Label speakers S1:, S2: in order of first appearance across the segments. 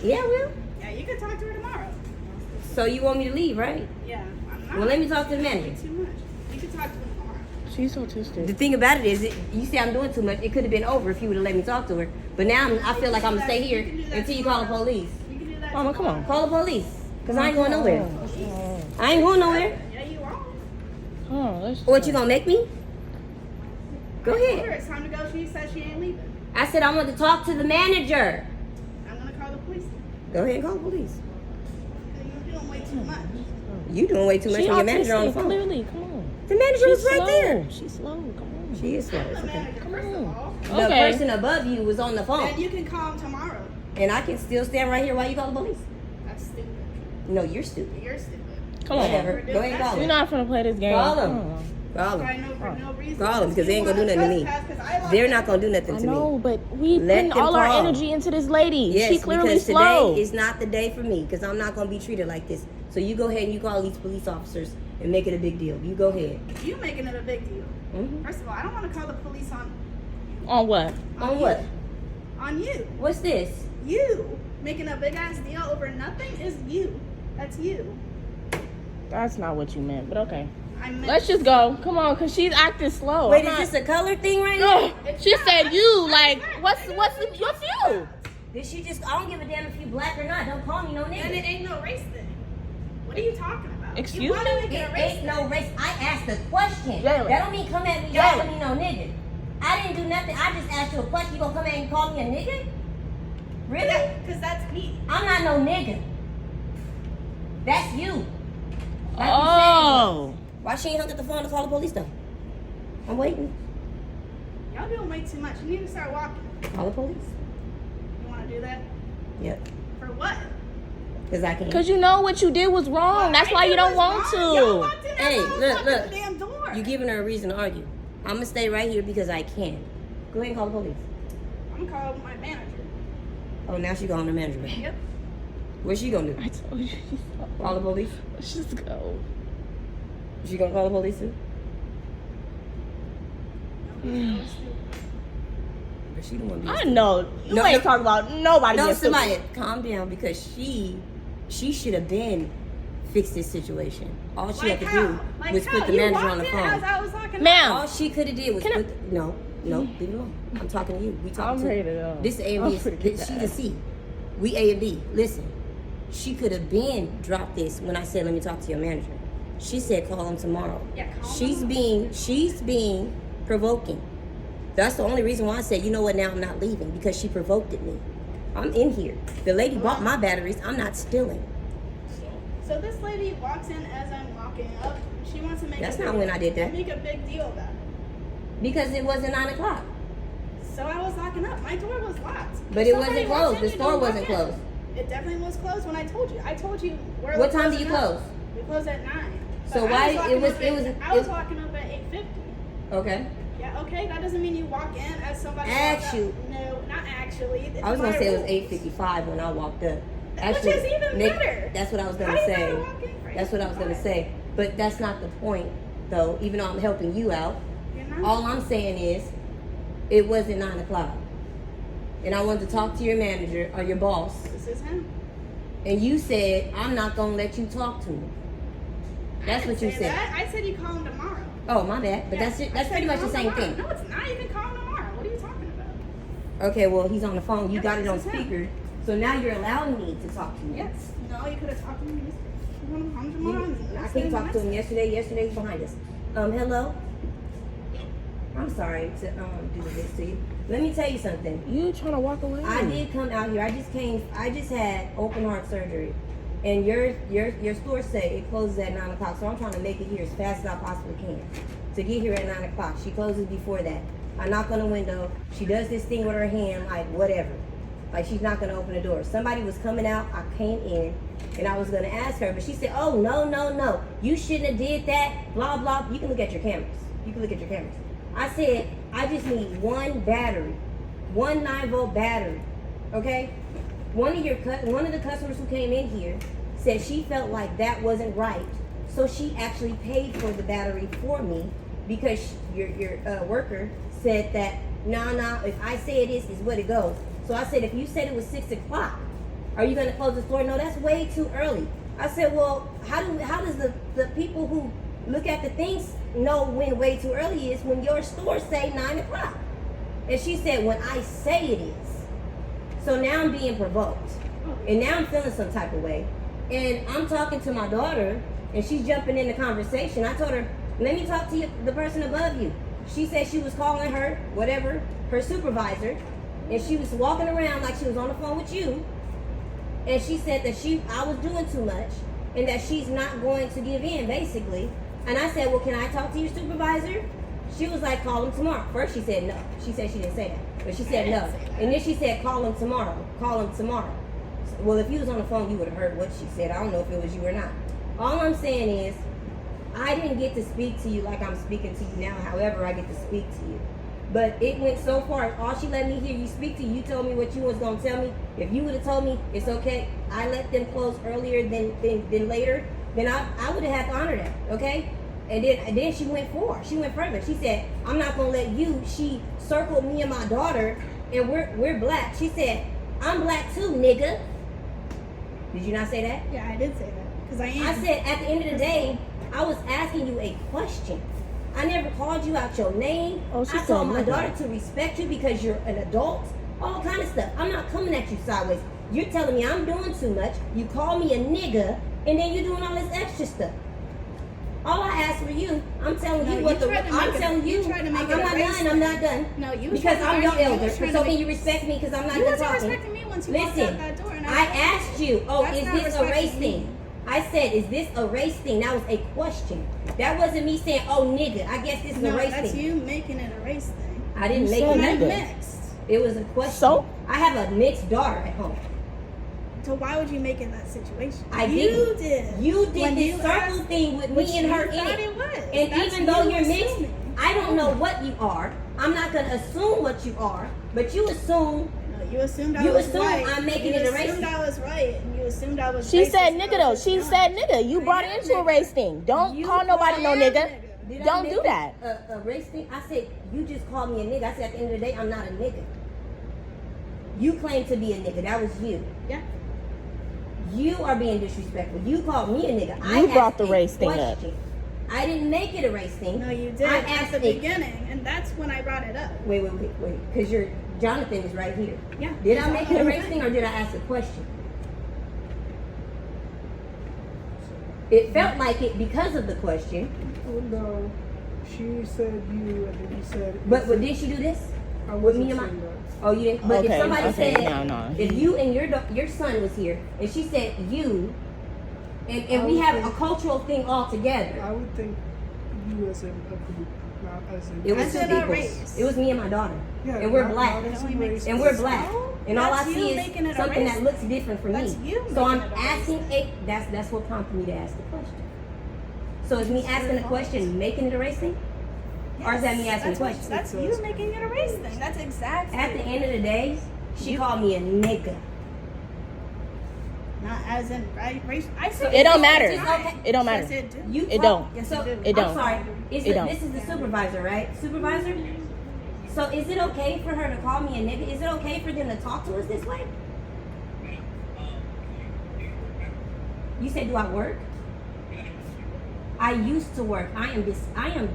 S1: Yeah, I will.
S2: Yeah, you can talk to her tomorrow.
S1: So you want me to leave, right?
S2: Yeah, I'm not.
S1: Well, let me talk to the manager.
S2: Too much. You can talk to her tomorrow.
S3: She's autistic.
S1: The thing about it is, you say I'm doing too much. It could have been over if you would have let me talk to her. But now I feel like I'm gonna stay here until you call the police.
S2: You can do that.
S3: Mama, come on.
S1: Call the police, cause I ain't going nowhere. I ain't going nowhere.
S2: Yeah, you are.
S3: Oh, let's
S1: What, you gonna make me? Go
S2: I told her
S1: ahead.
S2: it's time to go. She said she ain't leaving.
S1: I said I want to talk to the manager.
S2: I'm gonna call the police.
S1: Go ahead and call the police.
S2: You're doing way too much.
S1: You doing way too much
S3: She
S1: with your manager on the
S3: autistic,
S1: phone.
S3: clearly. Come on.
S1: The manager was right
S3: slow.
S1: there.
S3: She's slow. Come on.
S1: She is slow.
S2: I'm
S1: It's
S2: the
S1: okay.
S2: manager,
S3: Come
S2: first
S3: on.
S2: of all.
S1: The
S3: Okay.
S1: person above you was on the
S2: And
S1: phone,
S2: you can call him tomorrow.
S1: and I can still stand right here while you call the police.
S2: That's stupid.
S1: No, you're stupid.
S2: You're stupid.
S3: Come on.
S1: Whatever. Go ahead and call
S3: We're
S1: them.
S3: not gonna play this game.
S1: Call them.
S3: Come on.
S1: Call
S2: For
S1: them.
S2: no reason.
S1: Call them because they ain't gonna do nothing to me.
S2: Trespass,
S1: They're not gonna do nothing
S3: I
S1: to
S3: know,
S1: me.
S3: but we
S1: Let
S3: putting
S1: them
S3: all our
S1: call.
S3: energy into this lady.
S1: Yes,
S3: She clearly
S1: because
S3: slow.
S1: today is not the day for me because I'm not gonna be treated like this. So you go ahead and you call these police officers and make it a big deal. You go ahead.
S2: You making it a big deal.
S1: Mhm.
S2: First of all, I don't want to call the police on
S3: What?
S1: On
S2: you.
S1: what?
S2: On you.
S1: What's this?
S2: You making a big ass deal over nothing is you. That's you.
S3: That's not what you meant, but okay.
S2: I meant
S3: Let's just go. Come on, cause she's acting slow.
S1: Wait,
S3: I'm
S1: is
S3: not-
S1: this a color thing right
S3: No,
S1: now?
S3: she said you. Like, what's you?
S1: Did she just? I don't give a damn if you black or not. Don't call me no
S2: And it
S1: nigga.
S2: ain't no race thing. What are you talking about?
S3: Excuse
S2: you wanna
S3: me?
S2: make it
S1: It
S2: a race
S1: ain't no
S2: thing.
S1: race. I asked a question.
S3: Jayla.
S1: That don't mean come at me
S3: Jayla.
S1: calling me no nigga. I didn't do nothing. I just asked you a question. You gonna come at and call me a nigga? Really?
S2: Because that's me.
S1: I'm not no nigga. That's you. Like you said it
S3: Oh,
S1: was. Why she ain't hung up the phone to call the police though? I'm waiting.
S2: Y'all doing way too much. You need to start walking.
S1: Call the police.
S2: You want to do that?
S1: Yep.
S2: For what?
S1: Because I can.
S3: cause you know what you did was wrong. That's why you don't want
S2: Y'all
S3: to.
S2: walked in
S1: Hey,
S2: that
S1: look,
S2: motherfucking
S1: look.
S2: damn door.
S1: You giving her a reason to argue. I'm gonna stay right here because I can. Go ahead and call the police.
S2: I'm gonna call my manager.
S1: Oh, now she going to management.
S2: Yep.
S1: What's she gonna do?
S3: I told you. She's slow.
S1: Call the police?
S3: Let's just go.
S1: She gonna call the police too? But she don't want to be.
S3: I know. You
S1: No,
S3: ain't
S1: no.
S3: talking about nobody.
S1: No,
S3: being stupid.
S1: somebody, calm down because she should have been fixed this situation. All she had to do was put the manager on the phone.
S3: Ma'am.
S1: All she could have did was
S3: Can I-
S1: put no, leave it alone. I'm talking to you. We
S3: I'm
S1: talking
S3: ready
S1: to
S3: to go.
S1: this A and
S3: I'm
S1: B.
S3: ready to get
S1: She's
S3: that.
S1: a C. We A and B. Listen, she could have been dropped this when I said let me talk to your manager. She said call him tomorrow.
S2: Yeah, call
S1: she's
S2: him.
S1: being provoking. That's the only reason why I said, you know what, now I'm not leaving because she provoked at me. I'm in here. The lady bought my batteries. I'm not stealing.
S2: So this lady walks in as I'm walking up. She wants to make.
S1: That's
S2: a
S1: not
S2: big-
S1: when I did that.
S2: Make a big deal about it.
S1: Because it wasn't 9 o'clock.
S2: So I was locking up. My door was locked.
S1: But
S2: If
S1: it
S2: somebody
S1: wasn't
S2: walks
S1: closed.
S2: in,
S1: The
S2: you
S1: store
S2: don't walk
S1: wasn't
S2: in.
S1: closed.
S2: It definitely was closed when I told you. I told you where.
S1: What time do you close?
S2: We close at 9.
S1: So
S2: But
S1: why-
S2: I
S1: it was-
S2: I was walking up at 8:50.
S1: Okay.
S2: Yeah. Okay. That doesn't mean you walk in as somebody.
S1: Actually-
S2: No, not actually.
S1: I was going to say it was
S2: rules.
S1: 8:55 when I walked up.
S2: Which is even better.
S1: That's what I was going
S2: How
S1: to
S2: you
S1: say.
S2: gotta walk in for
S1: That's what I was going to
S2: 8:55?
S1: say. But that's not the point, though, even though I'm helping you out.
S2: You're not.
S1: All I'm saying is, it wasn't 9 o'clock. And I wanted to talk to your manager or your boss.
S2: This is him.
S1: And you said, I'm not going to let you talk to me. That's
S2: I
S1: what
S2: didn't
S1: you
S2: say
S1: said.
S2: that. I said you call him tomorrow.
S1: Oh, my bad. But
S2: Yeah,
S1: that's it.
S2: I
S1: That's
S2: said
S1: pretty much
S2: call
S1: the
S2: him
S1: same
S2: tomorrow.
S1: thing.
S2: No, it's not. You can call him tomorrow. What are you talking about?
S1: Okay, well, he's on the phone. You
S2: Yeah,
S1: got it on
S2: this is him.
S1: speaker. So now you're allowing me to talk to you.
S2: Yes. No, you could have talked to me. You want to come tomorrow?
S1: I couldn't talk to him yesterday. Yesterday was behind us. Hello? I'm sorry to do this to you. Let me tell you something.
S3: You trying to walk away?
S1: I did come out here. I just had open heart surgery. And your store say it closes at 9 o'clock. So I'm trying to make it here as fast as I possibly can. To get here at 9 o'clock. She closes before that. I knock on the window. She does this thing with her hand, like whatever. Like she's not gonna open the door. Somebody was coming out. I came in and I was gonna ask her, but she said, oh, no. You shouldn't have did that. Blah, blah. You can look at your cameras. I said, I just need one battery. One 9-volt battery. Okay? One of the customers who came in here said she felt like that wasn't right. So she actually paid for the battery for me because your worker said that, nah, if I say it is what it goes. So I said, if you said it was 6 o'clock, Are you gonna close the store? No, that's way too early. I said, well, how does the people who look at the things know when way too early is when your store say 9 o'clock? And she said, when I say it is. So now I'm being provoked. And now I'm feeling some type of way. And I'm talking to my daughter, and she's jumping in the conversation. I told her, let me talk to you, the person above you. She said she was calling her, whatever, her supervisor, and she was walking around like she was on the phone with you. And she said that I was doing too much, and that she's not going to give in, basically. And I said, well, can I talk to your supervisor? She was like, call him tomorrow. First she said no. She said she didn't say that. But she said no. And then she said, call him tomorrow. Call him tomorrow. Well, if you was on the phone, you would have heard what she said. I don't know if it was you or not. All I'm saying is, I didn't get to speak to you like I'm speaking to you now. However, I get to speak to you. But it went so far. All she let me hear you speak to you. You told me what you was going to tell me. If you would have told me, it's okay, I let them close earlier than later, then I would have had to honor that, okay? And then she went further. She said, I'm not going to let you. She circled me and my daughter, and we're black. She said, I'm black too, nigga. Did you not say that?
S2: Yeah, I did say that. Because I am.
S1: I said, at the end of the day, I was asking you a question. I never called you out your name.
S3: Oh, she
S1: I told my
S3: said
S1: daughter to respect you because you're an adult. All kind of stuff. I'm not coming at you sideways. You're telling me I'm doing too much. You call me a nigga, and then you're doing all this extra stuff. All I asked for you, I'm telling you what I'm telling you. I'm not done. I'm not done.
S2: No, you
S1: because I'm your elder. So can you respect me? Because I'm not done talking.
S2: You wasn't respecting me once you walked out that door.
S1: I asked you. Oh,
S2: That's
S1: is
S2: not
S1: this a race
S2: respecting me.
S1: thing? I said, is this a race thing? That was a question. That wasn't me saying, oh, nigga, I guess this is a race
S2: that's
S1: thing.
S2: you making it a race thing.
S1: I didn't
S3: You
S1: make
S3: said
S1: it
S3: nigga.
S2: Mixed.
S1: It was a question.
S3: So?
S1: I have a mixed daughter at home.
S2: So why would you make it that situation?
S1: I
S2: did.
S1: You did
S2: When
S1: this
S2: you
S1: circle
S2: asked-
S1: thing with
S2: which
S1: me and her
S2: you
S1: in
S2: thought
S1: it.
S2: it was.
S1: And
S2: That's
S1: even though
S2: you
S1: you're mixed,
S2: assuming.
S1: I don't know what you are. I'm not going to assume what you are. But you assume.
S2: No, you assumed I
S1: You
S2: was
S1: assumed
S2: right.
S1: I'm making
S2: you
S1: it a race
S2: assumed
S1: thing.
S2: I was right, and you assumed I was.
S3: She
S2: racist,
S3: said
S2: and
S3: nigga
S2: I
S3: though.
S2: was
S3: She
S2: not.
S3: said nigga. You brought it into a race thing. Don't
S1: You
S3: call nobody no
S2: called
S3: nigga.
S2: nigga.
S1: Did I
S3: Don't
S1: make
S3: do that.
S1: A race thing? I said, you just called me a nigga. I said, at the end of the day, I'm not a nigga. You claim to be a nigga. That was you.
S2: Yeah.
S1: You are being disrespectful. You called me a nigga.
S3: You brought
S1: asked
S3: the
S1: a
S3: race thing up.
S1: question. I didn't make it a race thing.
S2: No, you did
S1: I
S2: at
S1: asked
S2: the
S1: a-
S2: beginning, and that's when I brought it up.
S1: Wait. Because your Jonathan is right here.
S2: Yeah.
S1: Did I make it a race thing or did I ask a question? It felt like it because of the question.
S4: Oh no, she said you, and then you said.
S1: But did she do this?
S4: I
S1: With
S4: wasn't
S1: me and my.
S4: saying that.
S1: Oh, you didn't. But
S3: Okay,
S1: if somebody
S3: okay,
S1: said,
S3: no.
S1: if you and your son was here, and she said you, and
S4: I
S1: we
S4: would
S1: have a
S4: think-
S1: cultural thing all together.
S4: I would think you as in a group, not as in.
S1: It was
S2: I
S1: two
S2: said a
S1: people.
S2: race.
S1: It was me and my daughter.
S4: Yeah,
S1: and we're
S4: not-
S1: black.
S4: not as a
S2: It only
S4: race,
S1: And
S4: but-
S1: we're black. And all I
S2: That's
S1: see
S2: you making it
S1: is
S2: a
S1: something
S2: race.
S1: that looks different from
S2: That's
S1: me.
S2: you
S1: So I'm
S2: making it a race.
S1: asking that's what prompted me to ask the question. So is me asking a question making it a race thing? Or is that me asking a
S2: That's what-
S1: question?
S2: That's you making it a race thing. That's exactly.
S1: At the end of the day, she called me a nigga.
S2: Not as in race. I said
S3: It don't matter.
S2: it's fine.
S3: It don't
S2: Yes,
S3: matter.
S2: it do.
S1: You
S3: It
S1: talk-
S3: don't.
S1: So,
S2: It
S3: It don't.
S1: I'm sorry.
S3: It don't.
S1: This is the supervisor, right? Supervisor? So is it okay for her to call me a nigga? Is it okay for them to talk to us this way? You said, do I work? I used to work. I am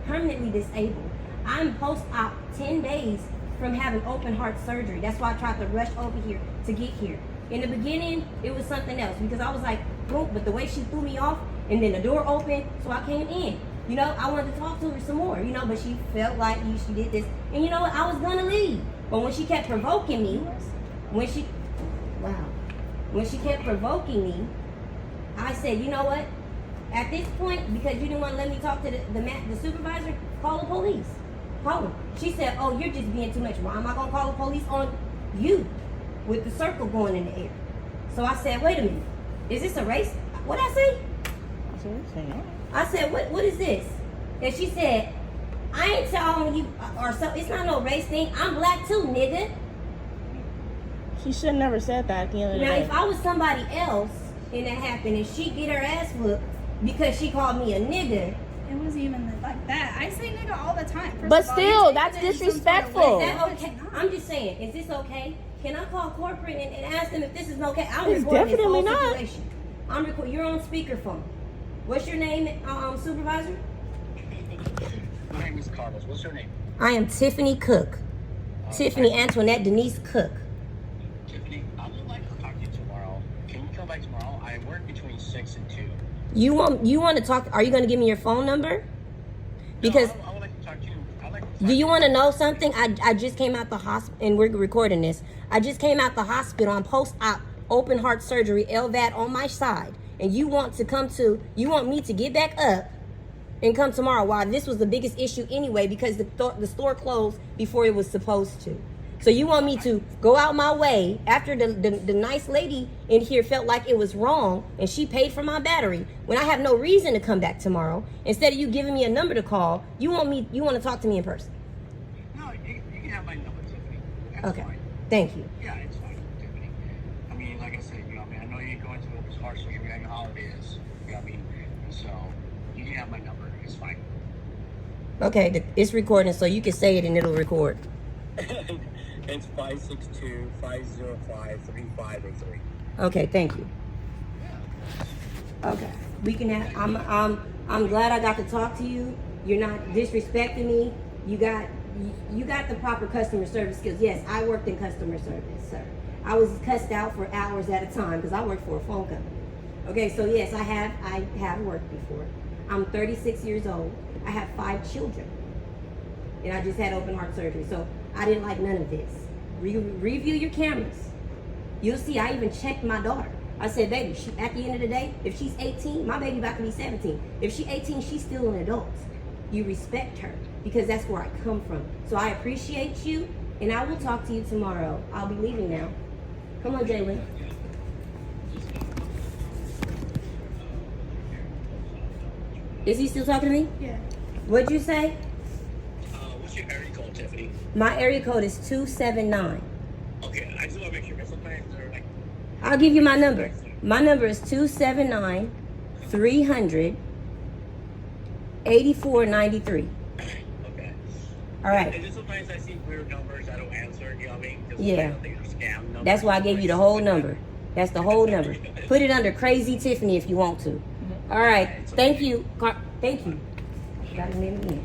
S1: permanently disabled. I'm post-op 10 days from having open heart surgery. That's why I tried to rush over here to get here. In the beginning, it was something else because I was like, boom, but the way she threw me off and then the door opened, so I came in. You know, I wanted to talk to her some more, you know, but she felt like she did this. And you know what? I was going to leave. But when she kept provoking me, when she kept provoking me, I said, you know what? At this point, because you didn't want to let me talk to the supervisor, call the police. Call them. She said, oh, you're just being too much. Why am I going to call the police on you with the circle going in the air? So I said, wait a minute. Is this a race? What'd I say? I said, what is this? And she said, I ain't telling you, or so. It's not no race thing. I'm black too, nigga.
S3: She should have never said that at the end of the
S1: Now,
S3: day.
S1: if I was somebody else and that happened and she get her ass whooped because she called me a nigga,
S2: It wasn't even like that. I say nigga all the time. First
S3: But
S2: of all,
S3: still,
S2: you're taking
S3: that's
S2: it in some sort of
S3: disrespectful.
S2: way.
S1: Is that
S2: No,
S1: okay?
S2: it's not.
S1: I'm just saying, is this okay? Can I call corporate and ask them if this is okay? I'm
S3: It's
S1: recording this
S3: definitely
S1: whole
S3: not.
S1: situation. I'm recording. You're on speakerphone. What's your name, supervisor?
S5: My name is Carlos. What's your name?
S1: I am Tiffany Cook. Tiffany Antoinette Denise Cook.
S5: Tiffany, I would like to talk to you tomorrow. Can you come back tomorrow? I work between 6 and 2.
S1: You want to talk? Are you going to give me your phone number? Because
S5: I would like to talk to you.
S1: do you want to know something? I just came out the hospital, and we're recording this. I just came out the hospital on post-op open heart surgery, Lvad on my side, and you want me to get back up and come tomorrow? While this was the biggest issue anyway, because the store closed before it was supposed to. So you want me to go out my way after the nice lady in here felt like it was wrong and she paid for my battery when I have no reason to come back tomorrow? Instead of you giving me a number to call, you want to talk to me in person.
S5: No, you can have my number, Tiffany. That's
S1: Okay.
S5: fine.
S1: Thank you.
S5: Yeah, it's fine, Tiffany. I mean, like I said, I mean, I know you're going through open heart surgery. I know how it is. I mean, so you can have my number. It's fine.
S1: Okay, it's recording, so you can say it and it'll record.
S5: It's 562-505-3583.
S1: Okay, thank you. Okay, we can have. I'm glad I got to talk to you. You're not disrespecting me. You got the proper customer service skills. Yes, I worked in customer service, sir. I was cussed out for hours at a time because I worked for a phone company. Okay, so yes, I have worked before. I'm 36 years old. I have 5 children, and I just had open heart surgery. So I didn't like none of this. Review your cameras. You'll see I even checked my daughter. I said, baby, at the end of the day, if she's 18, my baby about to be 17. If she's 18, she's still an adult. You respect her because that's where I come from. So I appreciate you, and I will talk to you tomorrow. I'll be leaving now. Come on, Jalen. Is he still talking to me?
S2: Yeah.
S1: What'd you say?
S5: What's your area code, Tiffany?
S1: My area code is 279.
S5: Okay, I just want to make sure. Sometimes they're like,
S1: I'll give you my number. My number is 279 300 8493.
S5: okay.
S1: All right.
S5: And just sometimes I see weird numbers I don't answer. You know what I mean? 'Cause
S1: Yeah.
S5: I think they're scam numbers.
S1: That's why I gave you the whole number. That's the whole number. Put it under Crazy Tiffany if you want to. All right. Thank you. Thank you. Got his name again.